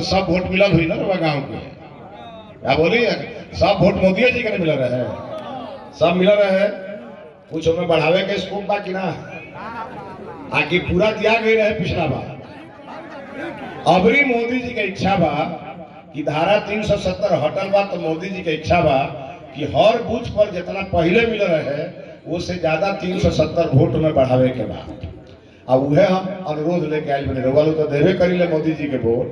सब वोट मिलल हुई ना रवा गांव के, क्या बोली, सब वोट मोदी जी के मिल रहे हैं, सब मिल रहे हैं। कुछ हमें बढ़ावे के स्कोप बा कि ना, आगे पूरा दिया गई रहे पिछला बार। अबरी मोदी जी के इच्छा बा कि धारा 370 हटल बा, तो मोदी जी के इच्छा बा कि हर बूथ पर जितना पहले मिल रहे वो से ज्यादा 370 वोट में बढ़ावे के बाद। अब वह हम अनुरोध लेके आए बने, रउआ लोग तो देवे करी ले मोदी जी के वोट,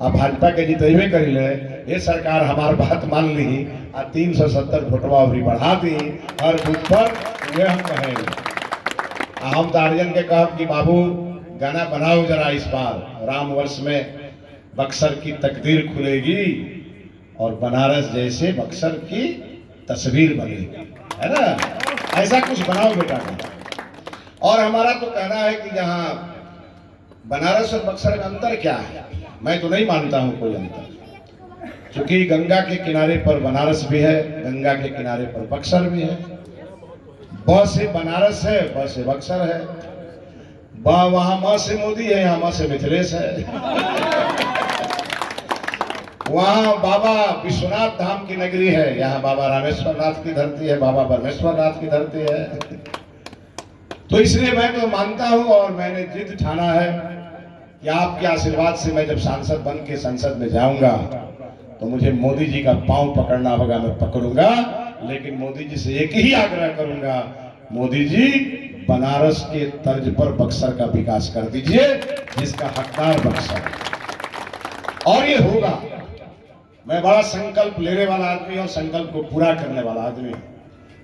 अब भाजपा के जीतेबे करी ले, ये सरकार हमार बात मान ली आ 370 वोटवा अबरी बढ़ा दी हर बूथ पर। वह हम कहेंगे, हम तो आर्यन के कहब कि बाबू गाना बनाओ जरा, इस बार राम वर्ष में बक्सर की तकदीर खुलेगी और बनारस जैसे बक्सर की तस्वीर बनेगी, है ना, ऐसा कुछ बनाओ बेटा। और हमारा तो कहना है कि जहां बनारस और बक्सर में अंतर क्या है, मैं तो नहीं मानता हूं कोई अंतर, क्योंकि गंगा के किनारे पर बनारस भी है, गंगा के किनारे पर बक्सर भी है। ब से बनारस है, ब से बक्सर है, वहां म से मोदी है, यहाँ म से मिथिलेश है। वहां बाबा विश्वनाथ धाम की नगरी है, यहाँ बाबा रामेश्वर नाथ की धरती है, बाबा परमेश्वर नाथ की धरती है। तो इसलिए मैं तो मानता हूं और मैंने जिद ठाना है कि आपके आशीर्वाद से मैं जब सांसद बन के संसद में जाऊंगा तो मुझे मोदी जी का पांव पकड़ना होगा, मैं पकड़ूंगा। लेकिन मोदी जी से एक ही आग्रह करूंगा, मोदी जी बनारस के तर्ज पर बक्सर का विकास कर दीजिए, जिसका हकदार बक्सर, और ये होगा। मैं बड़ा संकल्प लेने वाला आदमी और संकल्प को पूरा करने वाला आदमी,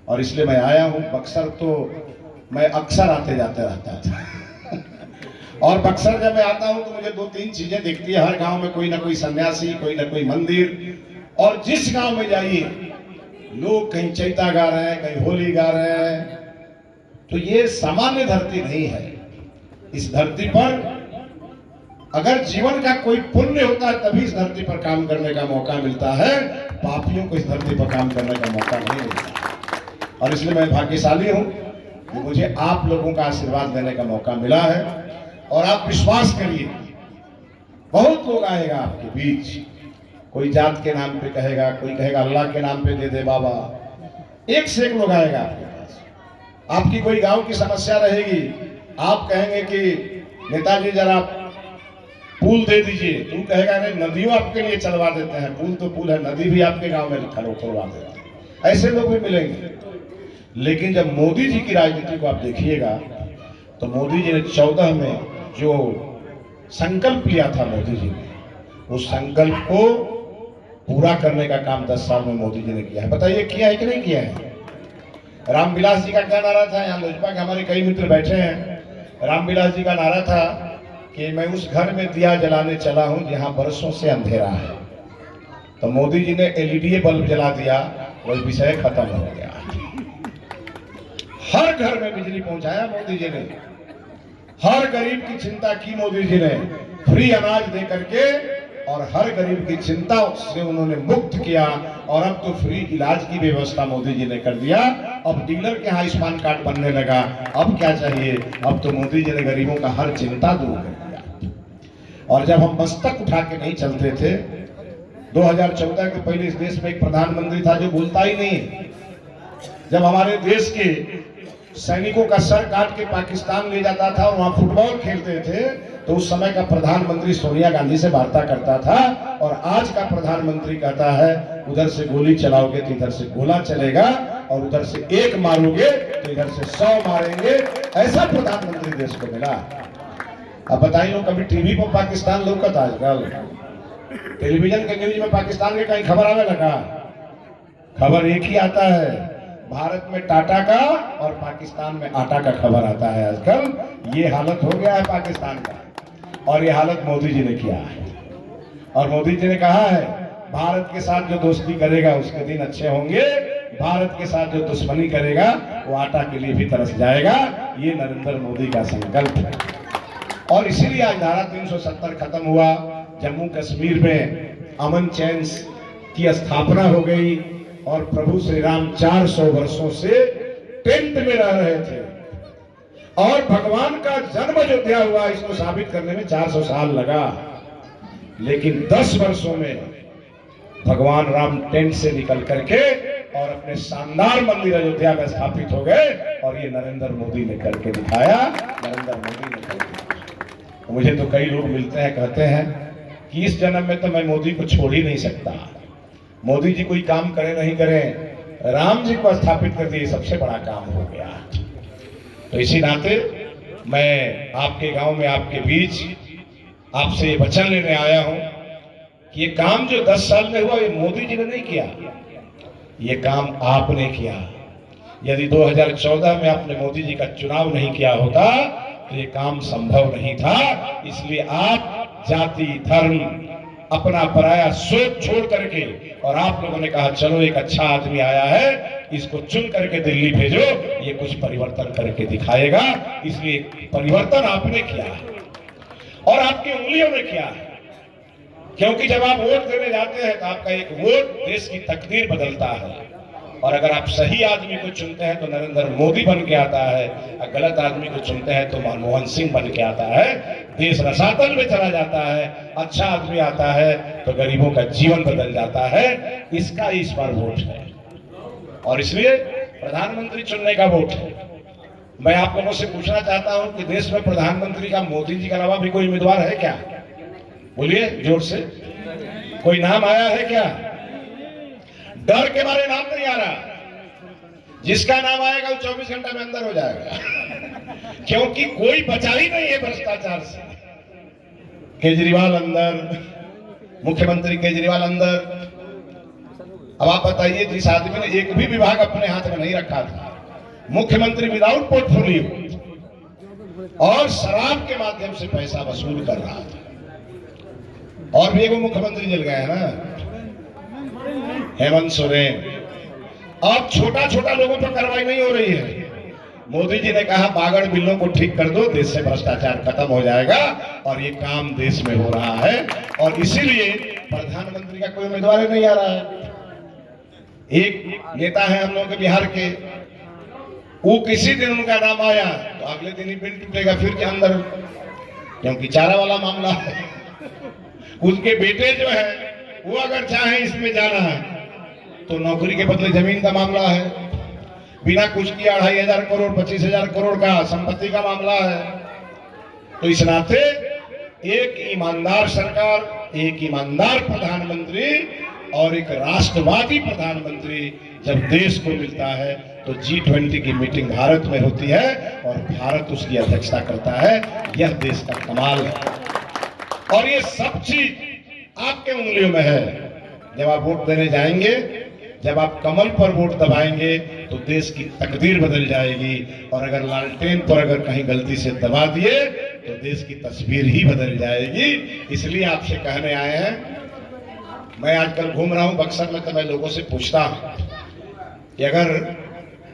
और इसलिए मैं आया हूं। बक्सर तो मैं अक्सर आते जाते रहता था और बक्सर जब मैं आता हूं तो मुझे 2-3 चीजें दिखती है। हर गांव में कोई ना कोई सन्यासी, कोई ना कोई मंदिर, और जिस गांव में जाइए लोग कहीं चैता गा रहे हैं, कहीं होली गा रहे हैं। तो ये सामान्य धरती नहीं है। इस धरती पर अगर जीवन का कोई पुण्य होता है तभी इस धरती पर काम करने का मौका मिलता है, पापियों को इस धरती पर काम करने का मौका नहीं मिलता। और इसलिए मैं भाग्यशाली हूं कि मुझे आप लोगों का आशीर्वाद देने का मौका मिला है। और आप विश्वास करिए, बहुत लोग आएगा आपके बीच, कोई जात के नाम पे कहेगा, कोई कहेगा अल्लाह के नाम पे दे दे बाबा, एक से एक लोग आएगा आपके पास। आपकी कोई गांव की समस्या रहेगी, आप कहेंगे कि नेताजी जरा पुल दे दीजिए, तुम कहेगा नहीं नदियों आपके लिए चलवा देते हैं, पुल तो पुल है, नदी भी आपके गांव में खुलवा देते हैं। ऐसे लोग भी मिलेंगे। लेकिन जब मोदी जी की राजनीति को आप देखिएगा तो मोदी जी ने 14 में जो संकल्प लिया था मोदी जी ने, उस संकल्प को पूरा करने का काम 10 साल में मोदी जी ने किया है। बताइए किया है कि नहीं किया है? रामविलास जी का क्या नारा था? यहाँ लोजपा के हमारे कई मित्र बैठे हैं। रामविलास जी का नारा था कि मैं उस घर में दिया जलाने चला हूं जहां बरसों से अंधेरा है। तो मोदी जी ने एलईडी बल्ब जला दिया, वही विषय खत्म हो गया। हर घर में बिजली पहुंचाया मोदी जी ने, हर गरीब की चिंता की मोदी जी ने, फ्री अनाज दे करके, और हर गरीब की चिंता से उन्होंने मुक्त किया। और अब तो फ्री इलाज की व्यवस्था मोदी जी ने कर दिया। अब डीलर के यहाँ आयुष्मान कार्ड बनने लगा। अब क्या चाहिए? अब तो मोदी जी ने गरीबों का हर चिंता दूर कर दिया। और जब हम मस्तक उठा के नहीं चलते थे, 2014 के पहले इस देश में एक प्रधानमंत्री था जो बोलता ही नहीं। जब हमारे देश के सैनिकों का सर काट के पाकिस्तान ले जाता था और वहां फुटबॉल खेलते थे, तो उस समय का प्रधानमंत्री सोनिया गांधी से वार्ता करता था। और आज का प्रधानमंत्री कहता है उधर से गोली चलाओगे तो इधर से गोला चलेगा, और उधर से एक मारोगे तो इधर से 100 मारेंगे। ऐसा प्रधानमंत्री देश को मिला। अब बताइए, कभी टीवी पर पाकिस्तान लौकता? आजकल टेलीविजन के न्यूज में पाकिस्तान के कहीं खबर आने लगा? खबर एक ही आता है, भारत में टाटा का और पाकिस्तान में आटा का खबर आता है आजकल। ये हालत हो गया है पाकिस्तान का, और ये हालत मोदी जी ने किया है। और मोदी जी ने कहा है भारत के साथ जो दोस्ती करेगा उसके दिन अच्छे होंगे, भारत के साथ जो दुश्मनी करेगा वो आटा के लिए भी तरस जाएगा। ये नरेंद्र मोदी का संकल्प है। और इसीलिए आज धारा 370 खत्म हुआ। जम्मू कश्मीर में अमन चैन की स्थापना हो गई, और प्रभु श्री राम 400 वर्षों से टेंट में रह रहे थे। और भगवान का जन्म अयोध्या हुआ, इसको साबित करने में 400 साल लगा। लेकिन 10 वर्षों में भगवान राम टेंट से निकल करके और अपने शानदार मंदिर अयोध्या में स्थापित हो गए, और ये नरेंद्र मोदी ने करके दिखाया। नरेंद्र मोदी ने करके दिखाया। मुझे तो कई लोग मिलते हैं, कहते हैं कि इस जन्म में तो मैं मोदी को छोड़ ही नहीं सकता। मोदी जी कोई काम करे नहीं करे, राम जी को स्थापित कर दिए, सबसे बड़ा काम हो गया। तो इसी नाते मैं आपके गांव में, आपके बीच आपसे वचन लेने आया हूं कि ये काम जो 10 साल में हुआ, ये मोदी जी ने नहीं किया, ये काम आपने किया। यदि 2014 में आपने मोदी जी का चुनाव नहीं किया होता तो ये काम संभव नहीं था। इसलिए आप जाति, धर्म, अपना पराया सोच छोड़ करके, और आप लोगों ने कहा चलो एक अच्छा आदमी आया है, इसको चुन करके दिल्ली भेजो, ये कुछ परिवर्तन करके दिखाएगा। इसलिए परिवर्तन आपने किया है और आपकी उंगलियों ने किया है। क्योंकि जब आप वोट देने जाते हैं तो आपका एक वोट देश की तकदीर बदलता है। और अगर आप सही आदमी को चुनते हैं तो नरेंद्र मोदी बन के आता है, और गलत आदमी को चुनते हैं तो मनमोहन सिंह बन के आता है। देश रसातल में चला जाता है। अच्छा आदमी आता है तो गरीबों का जीवन बदल जाता है। इसका इस बार वोट है, और इसलिए प्रधानमंत्री चुनने का वोट है। मैं आप लोगों से पूछना चाहता हूं कि देश में प्रधानमंत्री का मोदी जी के अलावा भी कोई उम्मीदवार है क्या? बोलिए जोर से, कोई नाम आया है क्या? डर के मारे नाम नहीं आ रहा। जिसका नाम आएगा वो 24 घंटे में अंदर हो जाएगा, क्योंकि कोई बचा ही नहीं है भ्रष्टाचार से। केजरीवाल अंदर, मुख्यमंत्री केजरीवाल अंदर। अब आप बताइए, जिस आदमी ने एक भी विभाग अपने हाथ में नहीं रखा था, मुख्यमंत्री विदाउट पोर्टफोलियो, और शराब के माध्यम से पैसा वसूल कर रहा था, और भी वो मुख्यमंत्री जल गए हैं ना, हेमंत सोरेन। अब छोटा छोटा लोगों पर कार्रवाई नहीं हो रही है। मोदी जी ने कहा बागड़ बिल्लों को ठीक कर दो, देश से भ्रष्टाचार खत्म हो जाएगा, और ये काम देश में हो रहा है। और इसीलिए प्रधानमंत्री का कोई उम्मीदवार नहीं आ रहा है। एक नेता है हम लोगों के बिहार के, वो किसी दिन उनका नाम आया तो अगले दिन ही बिल टूटेगा फिर के अंदर, क्योंकि चारा वाला मामला है। उनके बेटे जो है वो अगर चाहे इसमें जाना है तो नौकरी के बदले जमीन का मामला है, बिना कुछ किया 2,500 करोड़ 25,000 करोड़ का संपत्ति का मामला है। तो इस नाते एक ईमानदार सरकार, एक ईमानदार प्रधानमंत्री और एक राष्ट्रवादी प्रधानमंत्री जब देश को मिलता है तो G20 की मीटिंग भारत में होती है और भारत उसकी अध्यक्षता करता है। यह देश का कमाल है, और ये सब चीज आपके उंगलियों में है। जब आप वोट देने जाएंगे, जब आप कमल पर वोट दबाएंगे तो देश की तकदीर बदल जाएगी, और अगर लालटेन पर अगर कहीं गलती से दबा दिए तो देश की तस्वीर ही बदल जाएगी। इसलिए आपसे कहने आए हैं। मैं आजकल घूम रहा हूं बक्सर में, तो मैं लोगों से पूछता हूं कि अगर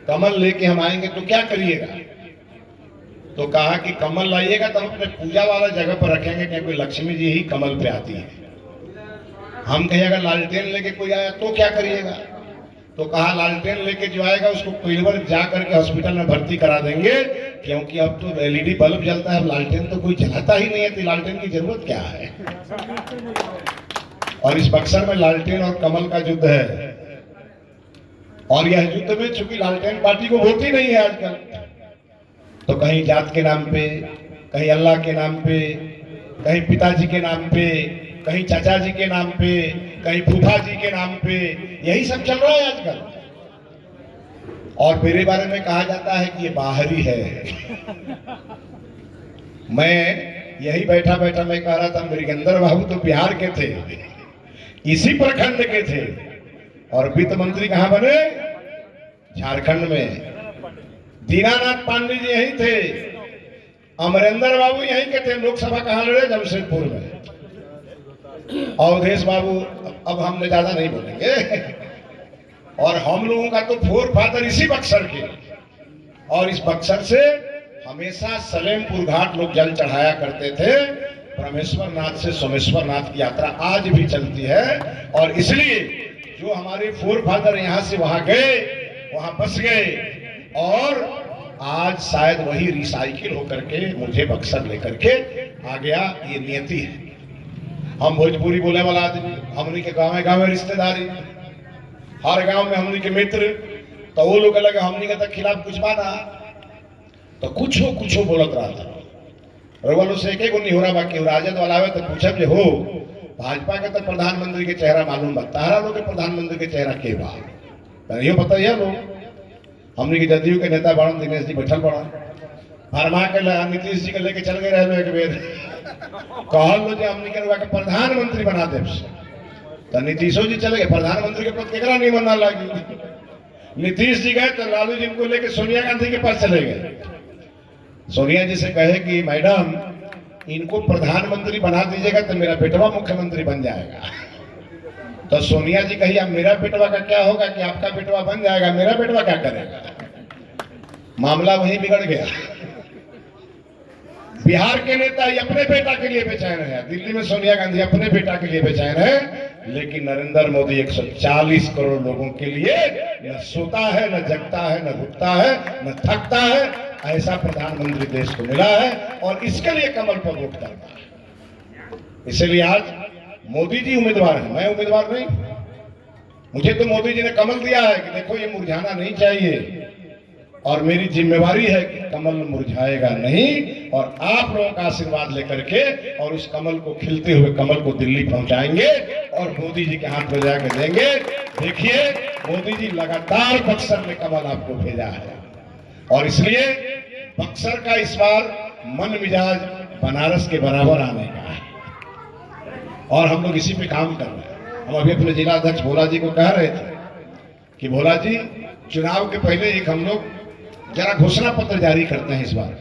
कमल लेके हम आएंगे तो क्या करिएगा? तो कहा कि कमल लाइएगा तो हम अपने पूजा वाला जगह पर रखेंगे, क्योंकि लक्ष्मी जी ही कमल पे आती है। हम कहें अगर लालटेन लेके कोई आया तो क्या करिएगा? तो कहा लालटेन लेके जो आएगा उसको पहले जा करके हॉस्पिटल में भर्ती करा देंगे, क्योंकि अब तो LED बल्ब जलता है, लालटेन तो कोई जलाता ही नहीं है, तो लालटेन की जरूरत क्या है? और इस बक्सर में लालटेन और कमल का युद्ध है, और यह युद्ध में चूंकि लालटेन पार्टी को वोट ही नहीं है आजकल, तो कहीं जात के नाम पे, कहीं अल्लाह के नाम पे, कहीं पिताजी के नाम पे, कहीं चाचा जी के नाम पे, कहीं फूफा जी के नाम पे, यही सब चल रहा है आजकल। और मेरे बारे में कहा जाता है कि ये बाहरी है। मैं यही बैठा बैठा मैं कह रहा था, मृगेंद्र बाबू तो बिहार के थे, इसी प्रखंड के थे, और वित्त मंत्री कहां बने? झारखंड में। दीनानाथ पांडे जी यही थे, अमरेंद्र बाबू यहीं के थे। लोकसभा कहां लड़े? जमशेदपुर में। अवधेश बाबू, अब हमने ज्यादा नहीं बोलेंगे। और हम लोगों का तो फोर फादर इसी बक्सर के, और इस बक्सर से हमेशा सलेमपुर घाट लोग जल चढ़ाया करते थे। ब्रह्मेश्वर नाथ से सोमेश्वर नाथ की यात्रा आज भी चलती है, और इसलिए जो हमारे फोर फादर यहाँ से वहां गए, वहां बस गए, और आज शायद वही रिसाइकिल होकर के मुझे बक्सर लेकर के आ गया। ये नियति है। हम भोजपुरी बोले वाला आदमी, हमनी के गाँव गाँव रिश्तेदारी, हर गांव में हमनी के मित्र, तो वो लोग अलग हमनी के खिलाफ कुछ बाना तो कुछो बोलत रहा था। रोवालो से एक नहीं हो रहा, बाकी राजद वाला आवे तो पूछब जे हो भाजपा के तो प्रधानमंत्री के चेहरा मालूम बा, तारा लोग के प्रधानमंत्री के चेहरा के बा तनियो बताइए लोग। हमनी के जदयू के नेता बड़न दिनेश जी बैठल बड़ा, फरमा के नीतीश जी के लेके चल गए रहे एक बेर, कहल लो जे हमनी के प्रधानमंत्री बना दे, तो नीतीशो जी चले गए, प्रधानमंत्री के पद केकरा नहीं बनना लगी। नीतीश जी गए तो लालू जी को लेकर सोनिया गांधी के पास चले गए। सोनिया जी से कहे कि मैडम इनको प्रधानमंत्री बना दीजिएगा तो मेरा बेटवा मुख्यमंत्री बन जाएगा। तो सोनिया जी कही अब मेरा बेटवा का क्या होगा कि आपका बेटवा बन जाएगा, मेरा बेटवा क्या करेगा। मामला वहीं बिगड़ गया। बिहार के नेता ही अपने बेटा के लिए बेचैन है, दिल्ली में सोनिया गांधी अपने बेटा के लिए बेचैन है, लेकिन नरेंद्र मोदी 140 करोड़ लोगों के लिए न सोता है, न जगता है, न रुकता है, न थकता है, ऐसा प्रधानमंत्री देश को मिला है और इसके लिए कमल पर वोट करता है। इसलिए आज मोदी जी उम्मीदवार है, मैं उम्मीदवार नहीं। मुझे तो मोदी जी ने कमल दिया है कि देखो ये मुरझाना नहीं चाहिए और मेरी जिम्मेवारी है कि कमल मुरझाएगा नहीं, और आप लोगों का आशीर्वाद लेकर के और उस कमल को खिलते हुए कमल को दिल्ली पहुंचाएंगे और मोदी जी के हाथ में जाकर देंगे। देखिए मोदी जी लगातार बक्सर में कमल आपको भेजा है और इसलिए बक्सर का इस बार मन मिजाज बनारस के बराबर आने का है और हम लोग इसी पे काम कर रहे हैं। हम अभी अपने जिला अध्यक्ष भोला जी को कह रहे थे कि भोला जी चुनाव के पहले एक हम लोग जरा घोषणा पत्र जारी करते हैं। इस बार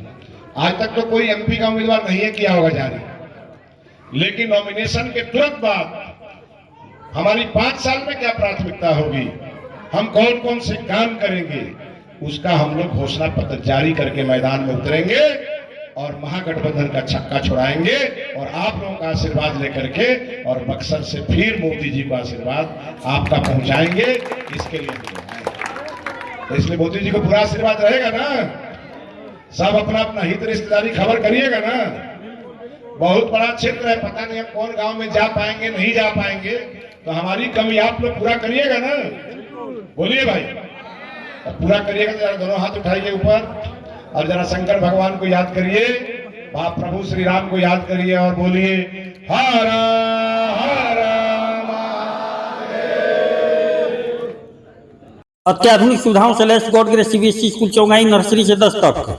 आज तक तो कोई एमपी का उम्मीदवार नहीं है किया होगा जारी, लेकिन नॉमिनेशन के तुरंत बाद हमारी 5 साल में क्या प्राथमिकता होगी, हम कौन कौन से काम करेंगे, उसका हम लोग घोषणा पत्र जारी करके मैदान में उतरेंगे और महागठबंधन का छक्का छुड़ाएंगे और आप लोगों का आशीर्वाद लेकर के और बक्सर से फिर मोदी जी को आशीर्वाद आपका पहुंचाएंगे। इसके लिए तो इसलिए मोदी जी को पूरा आशीर्वाद रहेगा ना। सब अपना अपना हित रिश्तेदारी खबर करिएगा ना। बहुत बड़ा क्षेत्र है, पता नहीं हम कौन गांव में जा पाएंगे नहीं जा पाएंगे, तो हमारी कमी आप लोग पूरा करिएगा ना। बोलिए भाई, अब पूरा करिएगा तो जरा दोनों हाथ उठाइए ऊपर और जरा शंकर भगवान को याद करिए, आप प्रभु श्री राम को याद करिए और बोलिए हर हर अत्याधुनिक सुविधाओं से लैस God Grace CBSE school Chaugai nursery से 10 तक।